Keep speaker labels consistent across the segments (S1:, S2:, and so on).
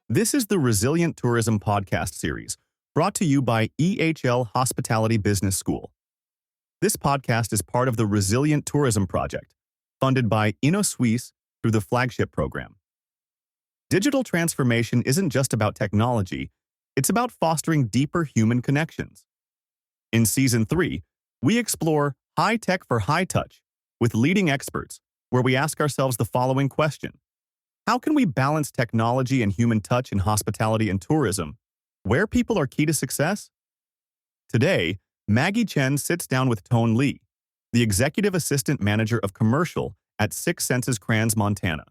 S1: This is the Resilient Tourism podcast series, brought to you by EHL Hospitality Business School. This podcast is part of the Resilient Tourism Project, funded by InnoSuisse through the flagship program. Digital transformation isn't just about technology, it's about fostering deeper human connections. In Season 3, we explore high tech for high touch with leading experts, where we ask ourselves the following question: how can we balance technology and human touch in hospitality and tourism, where people are key to success? Today, Maggie Chen sits down with Toan Ly, the Executive Assistant Manager of Commercial at Six Senses Crans, Montana.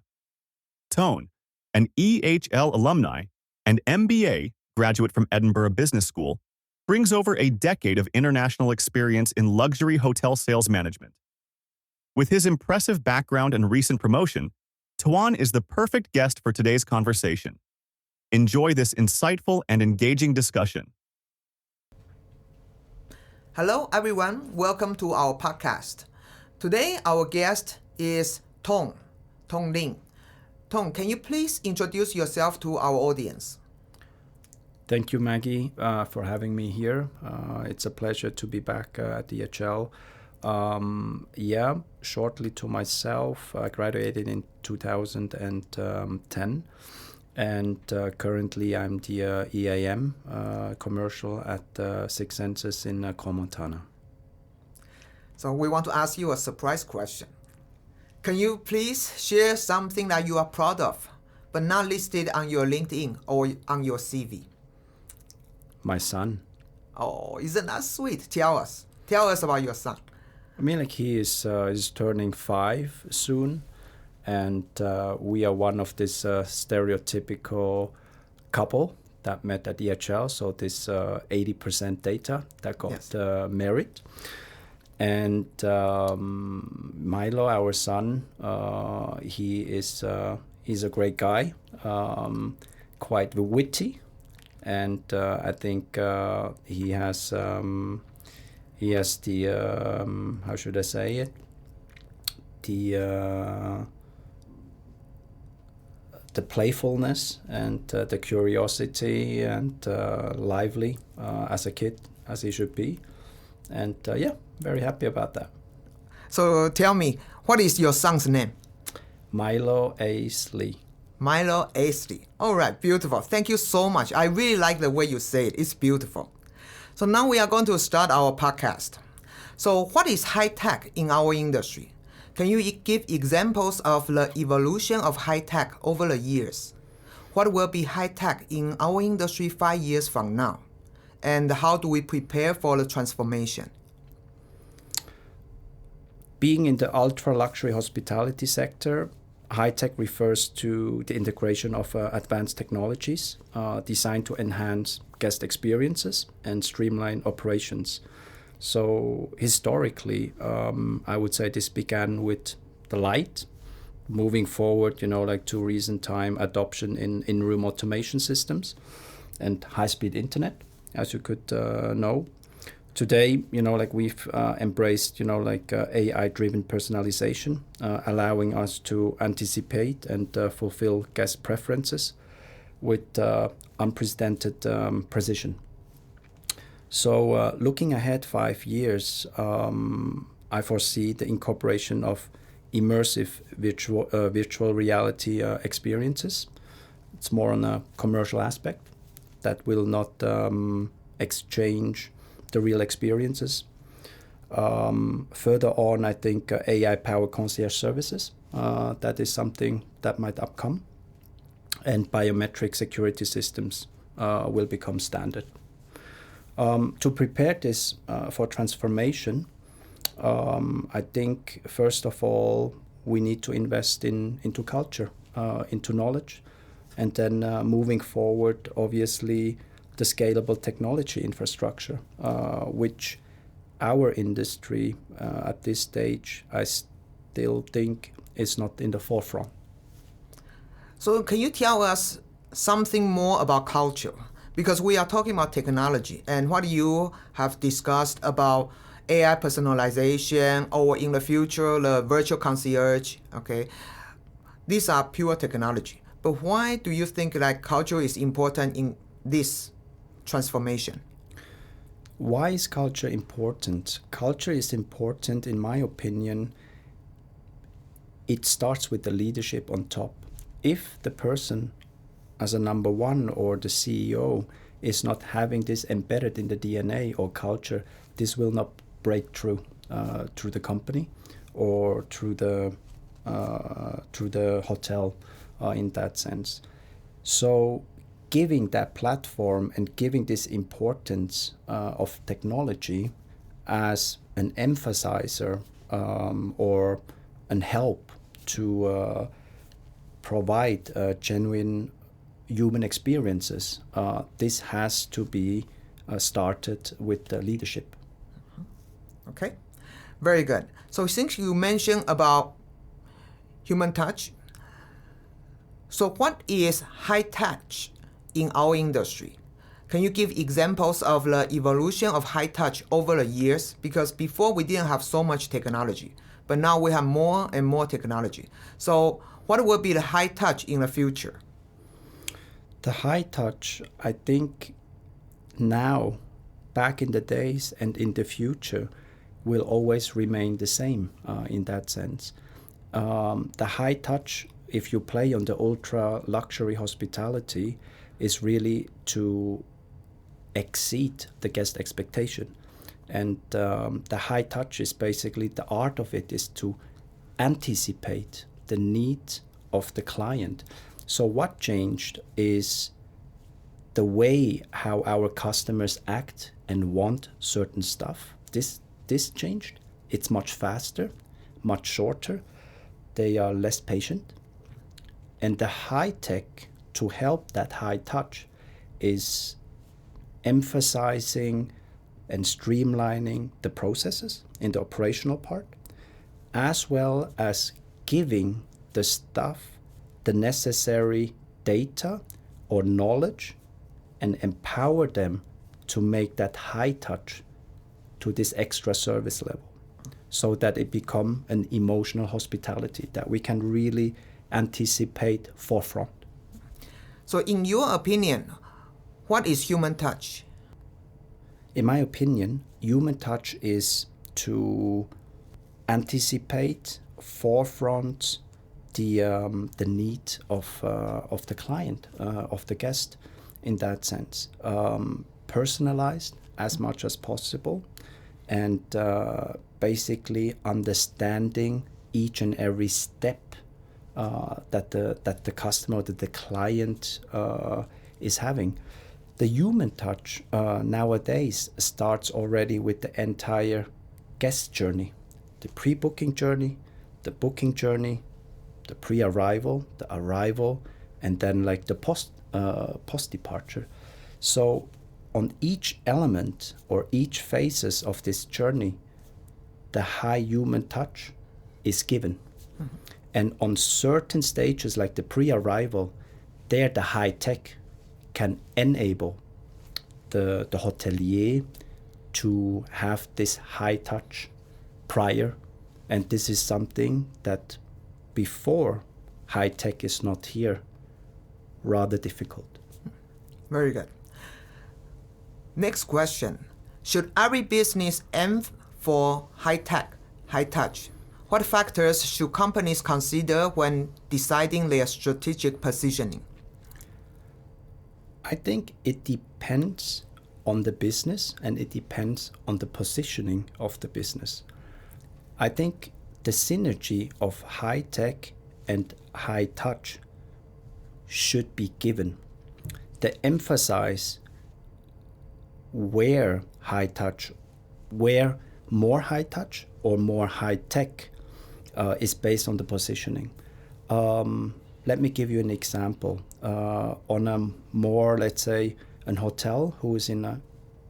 S1: Toan, an EHL alumni and MBA graduate from Edinburgh Business School, brings over a decade of international experience in luxury hotel sales management. With his impressive background and recent promotion, Toan is the perfect guest for today's conversation. Enjoy this insightful and engaging discussion.
S2: Hello, everyone. Welcome to our podcast. Today, our guest is Toan Ly. Toan, can you please introduce yourself to our audience?
S3: Thank you, Maggie, for having me here. It's a pleasure to be back at DHL. Shortly to myself, I graduated in 2010, and currently I'm the EAM commercial at Six Senses in Montana.
S2: So we want to ask you a surprise question. Can you please share something that you are proud of, but not listed on your LinkedIn or on your CV?
S3: My son.
S2: Oh, isn't that sweet? Tell us about your son.
S3: I mean, he is turning 5 soon, and we are one of this stereotypical couple that met at DHL. So this 80% data that got married, and Milo, our son, he's a great guy, quite witty, and I think he has the how should I say it? The playfulness and the curiosity and lively as a kid, as he should be. And very happy about that.
S2: So tell me, what is your son's name?
S3: Milo Aisley.
S2: Milo Aisley. All right, beautiful. Thank you so much. I really like the way you say it. It's beautiful. So now we are going to start our podcast. So what is high tech in our industry? Can you give examples of the evolution of high tech over the years? What will be high tech in our industry 5 years from now? And how do we prepare for the transformation?
S3: Being in the ultra-luxury hospitality sector, high tech refers to the integration of advanced technologies designed to enhance guest experiences and streamline operations. So historically, I would say this began with the light, moving forward, to recent time adoption in room automation systems and high-speed internet, as you could know. Today, we've embraced, AI-driven personalization, allowing us to anticipate and fulfill guest preferences with unprecedented precision. So looking ahead 5 years, I foresee the incorporation of immersive virtual reality experiences. It's more on a commercial aspect that will not exchange the real experiences. Further on, I think AI-powered concierge services, that is something that might upcome. And biometric security systems will become standard. To prepare this for transformation, I think, first of all, we need to invest into culture, into knowledge, and then moving forward, obviously, the scalable technology infrastructure, which our industry at this stage, I still think is not in the forefront.
S2: So can you tell us something more about culture? Because we are talking about technology, and what you have discussed about AI personalization, or in the future, the virtual concierge. Okay, these are pure technology. But why do you think like culture is important in this transformation?
S3: Why is culture important? Culture is important, in my opinion. It starts with the leadership on top. If the person, as a number one or the CEO, is not having this embedded in the DNA or culture, this will not break through the company or through the hotel in that sense. So giving that platform and giving this importance of technology as an emphasizer or an help to provide genuine human experiences, this has to be started with the leadership.
S2: Okay, very good. So since you mentioned about human touch, so what is high touch in our industry? Can you give examples of the evolution of high touch over the years? Because before we didn't have so much technology, but now we have more and more technology. So what will be the high touch in the future?
S3: The high touch, I think now, back in the days and in the future, will always remain the same in that sense. The high touch, if you play on the ultra luxury hospitality, is really to exceed the guest expectation. And the high touch is basically, the art of it is to anticipate the needs of the client. So what changed is the way how our customers act and want certain stuff. This changed. It's much faster, much shorter. They are less patient. And the high tech to help that high touch is emphasizing and streamlining the processes in the operational part, as well as giving the staff the necessary data or knowledge and empower them to make that high touch to this extra service level, so that it become an emotional hospitality that we can really anticipate forefront.
S2: So in your opinion, what is human touch?
S3: In my opinion, human touch is to anticipate, forefront the need of the client, of the guest, in that sense. Personalized as much as possible, and basically understanding each and every step that the customer, that the client is having. The human touch nowadays starts already with the entire guest journey, the pre-booking journey, the booking journey, the pre-arrival, the arrival, and then like the post departure. So on each element or each phases of this journey, the high human touch is given. Mm-hmm. And on certain stages like the pre-arrival, there the high tech can enable the hotelier to have this high touch prior. And this is something that before high tech is not here, rather difficult.
S2: Very good. Next question. Should every business aim for high tech, high touch? What factors should companies consider when deciding their strategic positioning?
S3: I think it depends on the business and it depends on the positioning of the business. I think the synergy of high tech and high touch should be given. The emphasis where more high touch or more high tech is based on the positioning. Let me give you an example. On a more, let's say, an hotel who is in an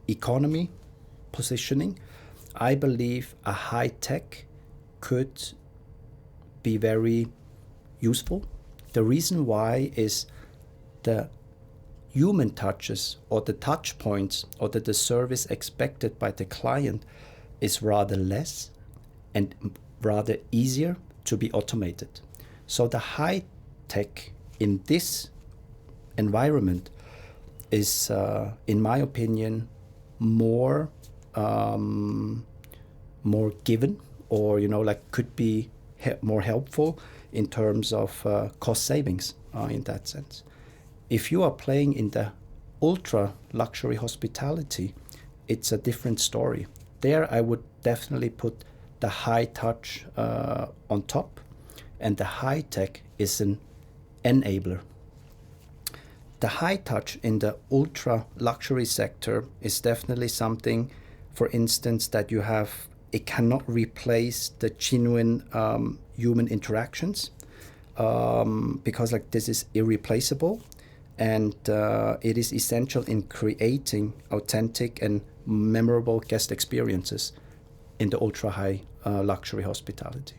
S3: economy positioning, I believe a high tech could be very useful. The reason why is the human touches or the touch points or the service expected by the client is rather less and rather easier to be automated. So the high tech in this environment is, in my opinion, more given, or could be more helpful in terms of cost savings in that sense. If you are playing in the ultra luxury hospitality, it's a different story. There I would definitely put the high touch on top, and the high tech is an enabler. The high touch in the ultra luxury sector is definitely something, for instance, that it cannot replace the genuine human interactions, because this is irreplaceable, and it is essential in creating authentic and memorable guest experiences in the ultra high luxury hospitality.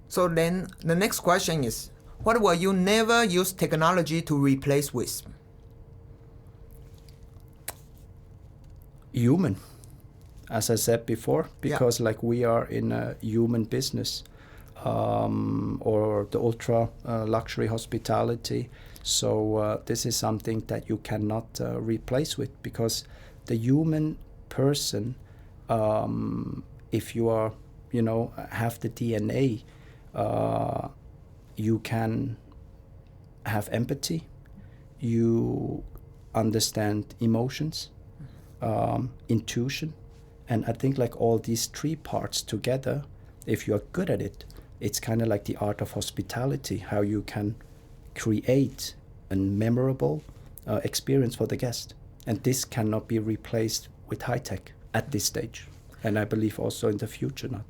S2: So then the next question is, what will you never use technology to replace with?
S3: Human, as I said before, because we are in a human business, or the ultra luxury hospitality. So this is something that you cannot replace with, because the human person, if you are, have the DNA, you can have empathy, you understand emotions, intuition, and I think all these three parts together, if you are good at it, it's kind of like the art of hospitality, how you can create a memorable experience for the guest. And this cannot be replaced with high tech at this stage, and I believe also in the future not.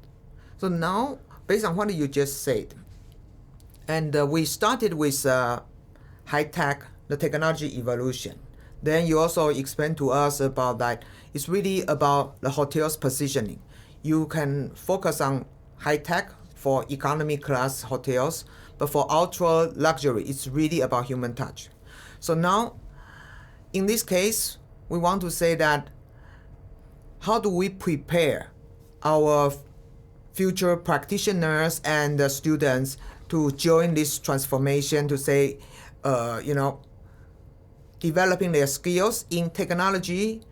S2: So now, based on what you just said, and we started with high tech, the technology evolution. Then you also explained to us about that it's really about the hotel's positioning. You can focus on high tech for economy class hotels, but for ultra luxury, it's really about human touch. So now, in this case, we want to say that how do we prepare our future practitioners and students to join this transformation, to say, developing their skills in technology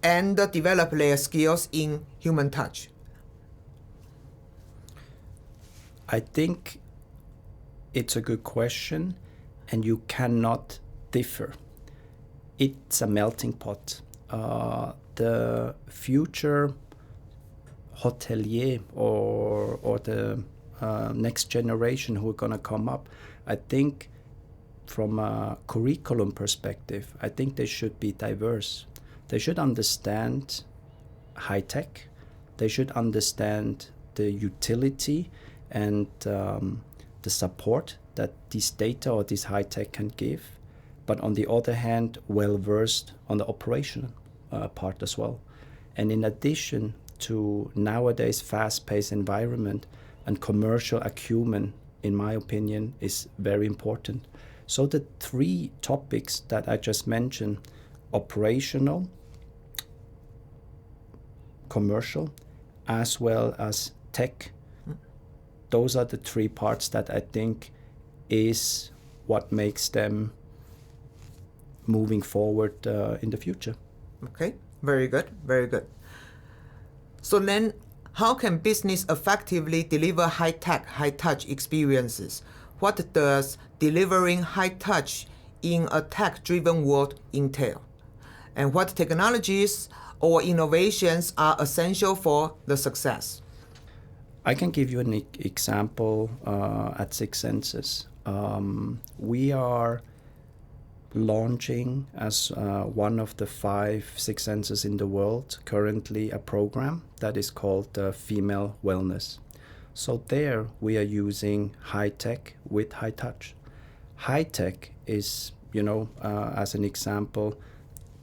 S2: and develop their skills in human touch?
S3: I think it's a good question, and you cannot differ. It's a melting pot. The future hotelier or the next generation who are going to come up, I think from a curriculum perspective, I think they should be diverse. They should understand high tech. They should understand the utility and the support that this data or this high tech can give. But on the other hand, well versed on the operational part as well. And in addition to nowadays fast-paced environment, and commercial acumen, in my opinion, is very important. So the three topics that I just mentioned, operational, commercial, as well as tech, those are the three parts that I think is what makes them moving forward in the future.
S2: Okay, very good, very good. So then, how can business effectively deliver high-tech, high-touch experiences? What does delivering high-touch in a tech-driven world entail? And what technologies or innovations are essential for the success?
S3: I can give you an example at Six Senses. We are launching as one of the 5 Six Senses in the world currently a program that is called Female Wellness. So there we are using high tech with high touch. High tech is, as an example,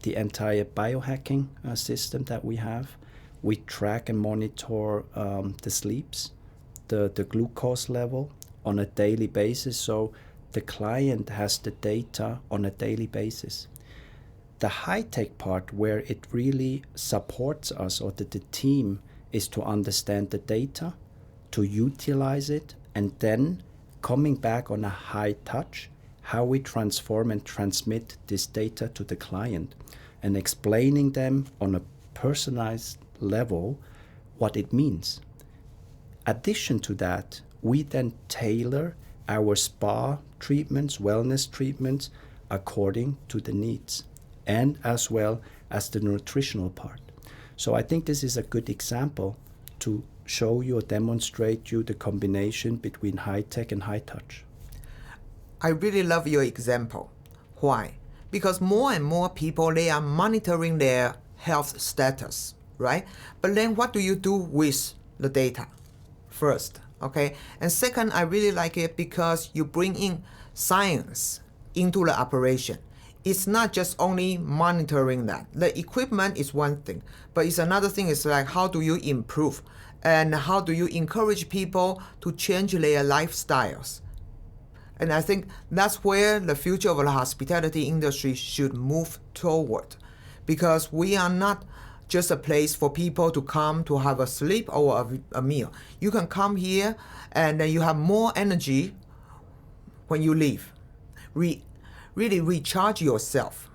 S3: the entire biohacking system that we have. We track and monitor the sleeps, the glucose level on a daily basis. So the client has the data on a daily basis. The high-tech part where it really supports us, or that the team, is to understand the data, to utilize it, and then coming back on a high touch, how we transform and transmit this data to the client and explaining them on a personalized level what it means. Addition to that, we then tailor our spa treatments, wellness treatments, according to the needs, and as well as the nutritional part. So I think this is a good example to show you or demonstrate you the combination between high tech and high touch.
S2: I really love your example. Why? Because more and more people, they are monitoring their health status, right? But then what do you do with the data? First, okay? And second, I really like it because you bring in science into the operation. It's not just only monitoring that. The equipment is one thing, but it's another thing is like how do you improve and how do you encourage people to change their lifestyles? And I think that's where the future of the hospitality industry should move toward, because we are not just a place for people to come to have a sleep or a meal. You can come here and then you have more energy when you leave. Really recharge yourself.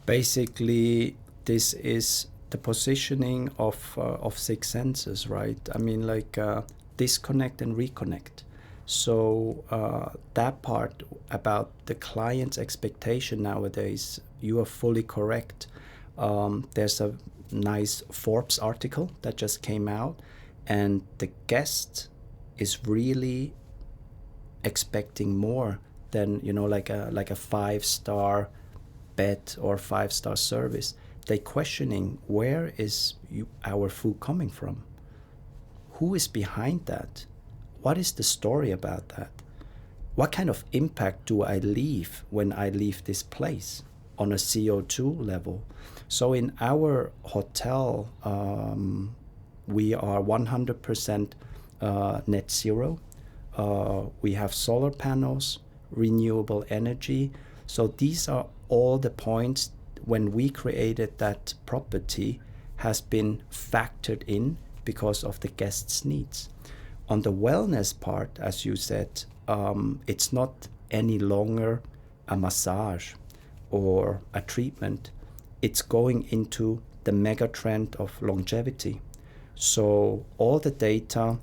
S3: Basically, this is the positioning of six senses, right? I mean, like disconnect and reconnect. So that part about the client's expectation nowadays, you are fully correct. There's a nice Forbes article that just came out, and the guest is really expecting more than, you know, like a 5-star bed or 5-star service. They're questioning, where is our food coming from? Who is behind that? What is the story about that? What kind of impact do I leave when I leave this place on a CO2 level? So in our hotel, we are 100% net zero. We have solar panels, renewable energy. So these are all the points when we created that property has been factored in because of the guests' needs. On the wellness part, as you said, it's not any longer a massage or a treatment. It's going into the mega trend of longevity. So all the data,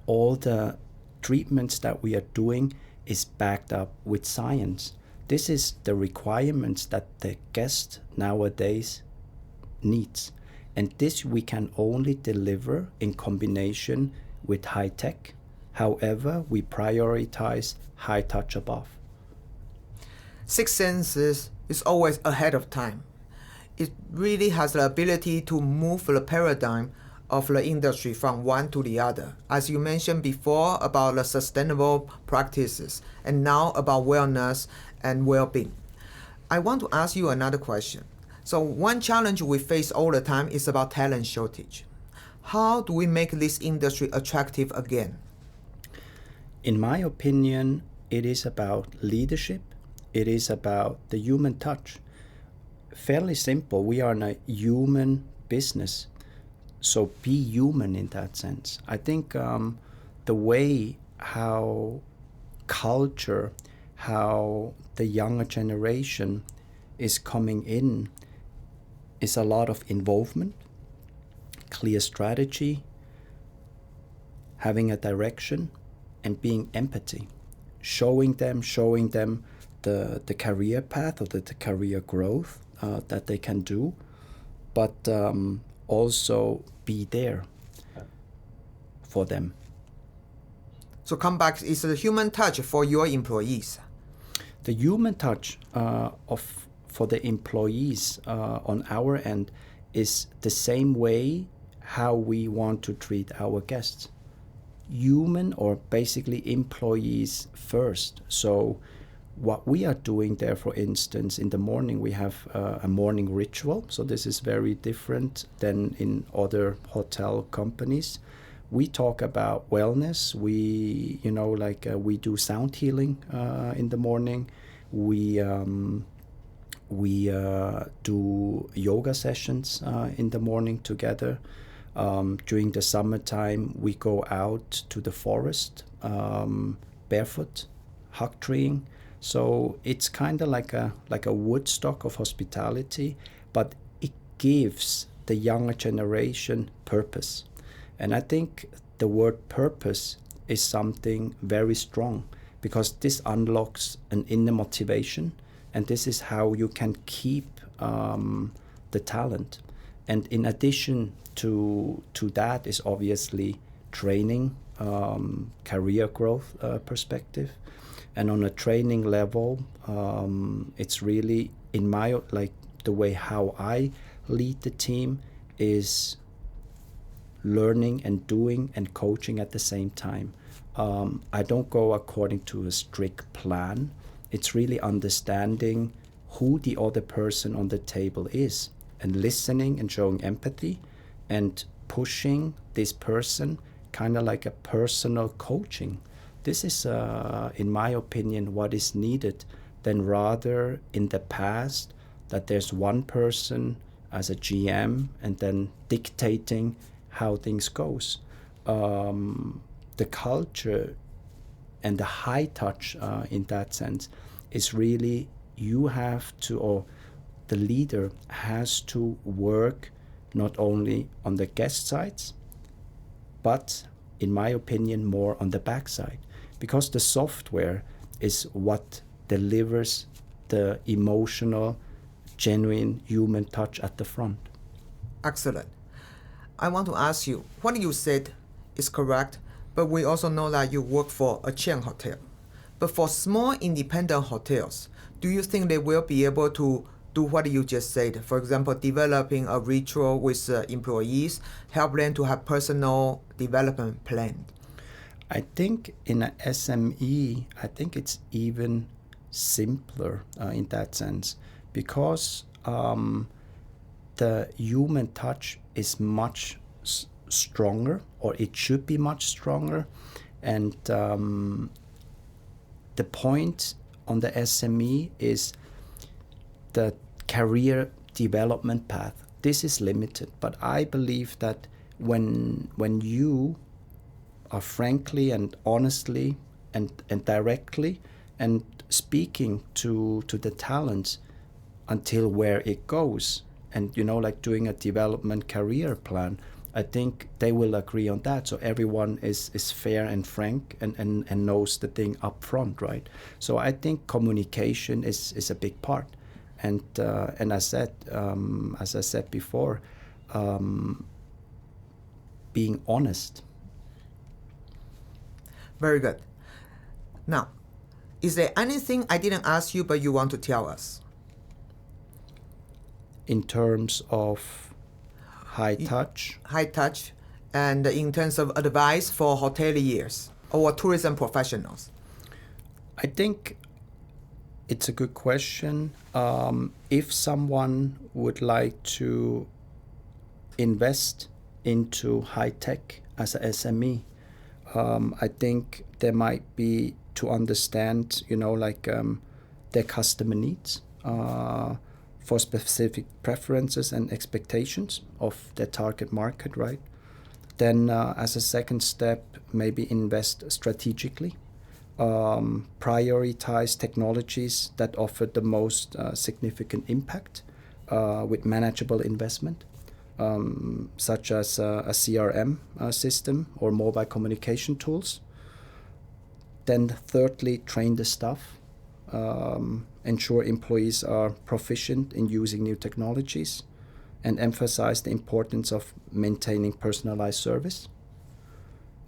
S3: all the treatments that we are doing is backed up with science. This is the requirements that the guest nowadays needs. And this we can only deliver in combination with high tech. However, we prioritize high touch above.
S2: Six Senses is always ahead of time. It really has the ability to move the paradigm of the industry from one to the other. As you mentioned before about the sustainable practices, and now about wellness and well-being. I want to ask you another question. So one challenge we face all the time is about talent shortage. How do we make this industry attractive again?
S3: In my opinion, it is about leadership. It is about the human touch. Fairly simple. We are in a human business. So be human in that sense. I think the way how culture, how the younger generation is coming in is a lot of involvement, clear strategy, having a direction, and being empathy, showing them the career path or the career growth that they can do, but also be there for them.
S2: So come back, is the human touch for your employees.
S3: The human touch for the employees on our end is the same way how we want to treat our guests. Human, or basically employees first. So what we are doing there, for instance, in the morning we have a morning ritual. So this is very different than in other hotel companies. We talk about wellness. We do sound healing in the morning. We do yoga sessions in the morning together. During the summertime, we go out to the forest barefoot, hug treeing. So it's kind of like a Woodstock of hospitality, but it gives the younger generation purpose. And I think the word purpose is something very strong, because this unlocks an inner motivation, and this is how you can keep the talent. And in addition to that is obviously training, career growth perspective. And on a training level, it's really, in my, like, the way how I lead the team is learning and doing and coaching at the same time. I don't go according to a strict plan. It's really understanding who the other person on the table is, and listening and showing empathy and pushing this person, kind of like a personal coaching. This is, in my opinion, what is needed, than rather in the past that there's one person as a GM and then dictating how things goes. The culture and the high touch in that sense is really, you have to, or the leader has to work not only on the guest sides, but in my opinion more on the backside, because the software is what delivers the emotional, genuine human touch at the front.
S2: Excellent. I want to ask you, what you said is correct, but we also know that you work for a chain hotel. But for small independent hotels, do you think they will be able to do what you just said? For example, developing a ritual with employees, help them to have personal development plan?
S3: I think in a SME, I think it's even simpler in that sense, because the human touch is much stronger, or it should be much stronger. And the point on the SME is the career development path. This is limited, but I believe that when you are frankly and honestly and directly and speaking to the talents until where it goes, and like doing a development career plan, I think they will agree on that. So everyone is fair and frank and knows the thing up front, right? So I think communication is a big part. And as I said before, being honest.
S2: Very good. Now, is there anything I didn't ask you but you want to tell us?
S3: In terms of high touch?
S2: High touch, and in terms of advice for hoteliers or tourism professionals?
S3: I think it's a good question. If someone would like to invest into high tech as a SME, I think there might be to understand, their customer needs for specific preferences and expectations of their target market, right? Then as a second step, maybe invest strategically. Prioritize technologies that offer the most significant impact with manageable investment, such as a CRM system or mobile communication tools. Then thirdly, train the staff. Ensure employees are proficient in using new technologies, and emphasize the importance of maintaining personalized service.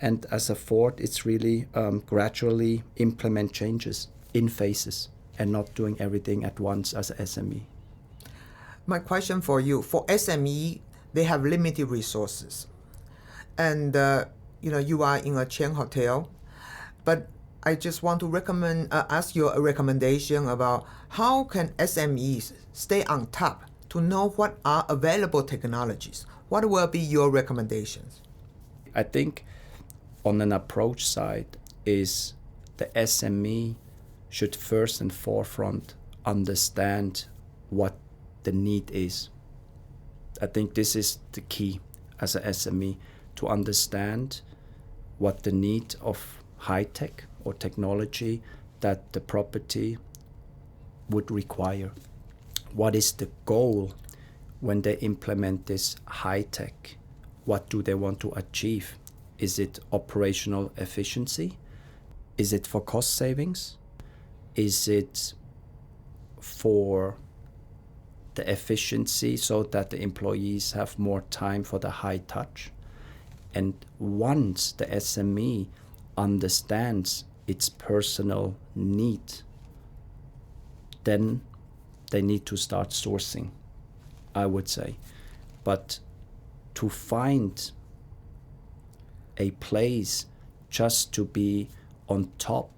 S3: And as a fourth, it's really gradually implement changes in phases and not doing everything at once as a SME.
S2: My question for you, for SME, they have limited resources. And, you are in a chain hotel, but I just want to ask you a recommendation about how can SMEs stay on top to know what are available technologies. What will be your recommendations?
S3: I think on an approach side is the SME should first and forefront understand what the need is. I think this is the key as a SME, to understand what the need of high tech or technology that the property would require. What is the goal when they implement this high tech? What do they want to achieve? Is it operational efficiency? Is it for cost savings? Is it for the efficiency so that the employees have more time for the high touch? And once the SME understands its personal need, then they need to start sourcing, I would say. But to find a place just to be on top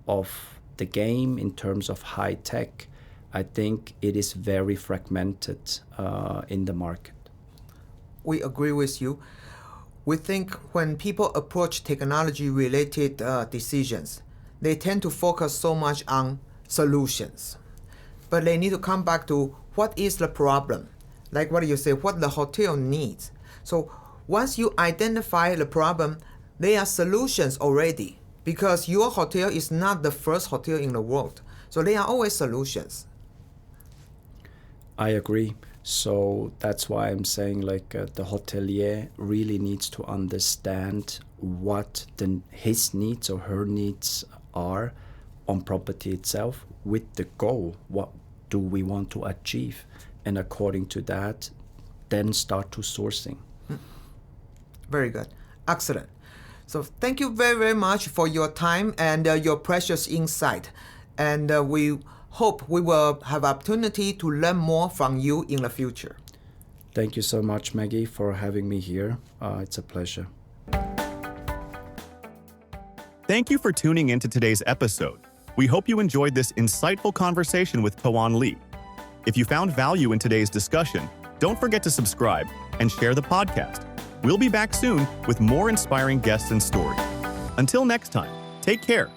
S3: of the game in terms of high tech, I think it is very fragmented in the market.
S2: We agree with you. We think when people approach technology-related decisions, they tend to focus so much on solutions. But they need to come back to what is the problem. Like what you say, what the hotel needs. So once you identify the problem, there are solutions already, because your hotel is not the first hotel in the world. So there are always solutions.
S3: I agree. So that's why I'm saying the hotelier really needs to understand what his needs or her needs are on property itself, with the goal, what do we want to achieve? And according to that, then start to sourcing.
S2: Very good. Excellent. So thank you very, very much for your time and your precious insight. And we hope we will have opportunity to learn more from you in the future.
S3: Thank you so much, Maggie, for having me here. It's a pleasure.
S1: Thank you for tuning into today's episode. We hope you enjoyed this insightful conversation with Toan Ly. If you found value in today's discussion, don't forget to subscribe and share the podcast. We'll be back soon with more inspiring guests and stories. Until next time, take care